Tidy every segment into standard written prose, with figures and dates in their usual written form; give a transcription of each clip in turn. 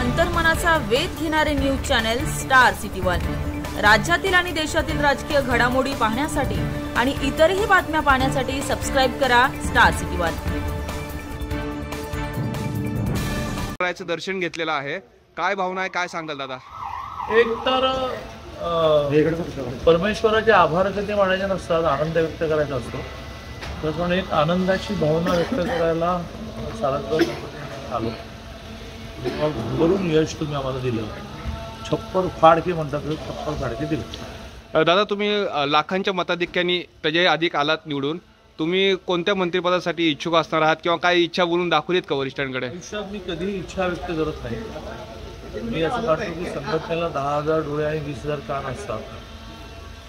अंतर्मनाचा वेध घेणारे news channel star city one. राज्यातील आणि देशातील राजकीय घडामोडी पाहण्यासाठी आणि इतरही बातम्या पाहण्यासाठी सबस्क्राइब करा स्टार सिटी वन। दर्शन घेतलेलं आहे, काय भावना आहे, काय सांगाल दादा? एक तर परमेश्वराचे आभार कधी मानायचे नसतात, आनंद व्यक्त करायचा असतो। तसं एक आनंदाची भावना व्यक्त करायला सारखं आलो। भरभरून यश तुम्ही आम्हाला दिलं, छप्पर फाडके म्हणतात, छप्पर फाडके दिलं। दादा, तुम्ही लाखांच्या मताधिक्याने त्याच्या अधिक आलात निवडून, तुम्ही कोणत्या मंत्रिपदासाठी इच्छुक असणार आहात किंवा काही इच्छा बोलून दाखवलीत का वरिष्ठांकडे? आयुष्यात मी कधी इच्छा व्यक्त करत नाही। मी असं वाटतं की संघटनेला 10,000 डोळे आणि 20,000 कान असतात,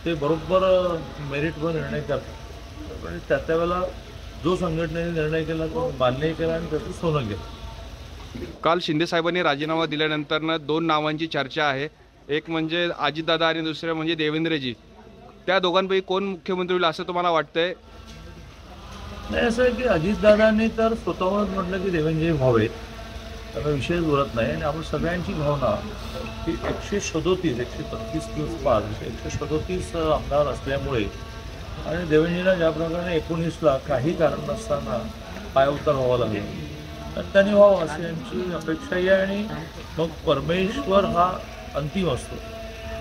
ते बरोबर मेरिटवर निर्णय करतात। पण त्या वेळेला जो संघटनेने निर्णय केला तो मान्य केला आणि त्याचं सोनं गेलं। काल शिंदे साहेबांनी राजीनामा दिल्यानंतर दोन नावांची चर्चा आहे, एक म्हणजे अजितदादा आणि दुसरे म्हणजे देवेंद्रजी। त्या दोघांपैकी कोण मुख्यमंत्री होईल असं तुम्हाला वाटतंय? नाही, असं आहे की अजितदादांनी तर स्वतःहून म्हटलं की देवेंद्रजी व्हावेत, त्याचा विषय बोलत नाही। आणि आपण सगळ्यांची भावना की 137 135 प्लस 5 137 आमदार असल्यामुळे आणि देवेंद्रजीला ज्या प्रकारे 19ला काही कारण नसताना पायउतार व्हावा लागला, तर त्यांनी व्हावं अशी यांची अपेक्षाही आहे। आणि मग परमेश्वर हा अंतिम असतो,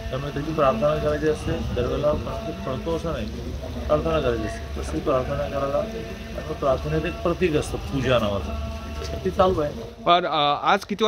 त्यामुळे त्याची प्रार्थना करायची असते। दरवेळेला कळतो असं नाही, प्रार्थना करायची असते, तशी प्रार्थना करायला। आणि प्रार्थनेत एक प्रतीक असतं पूजा नावाचं, ती चालू आहे। पण आज किती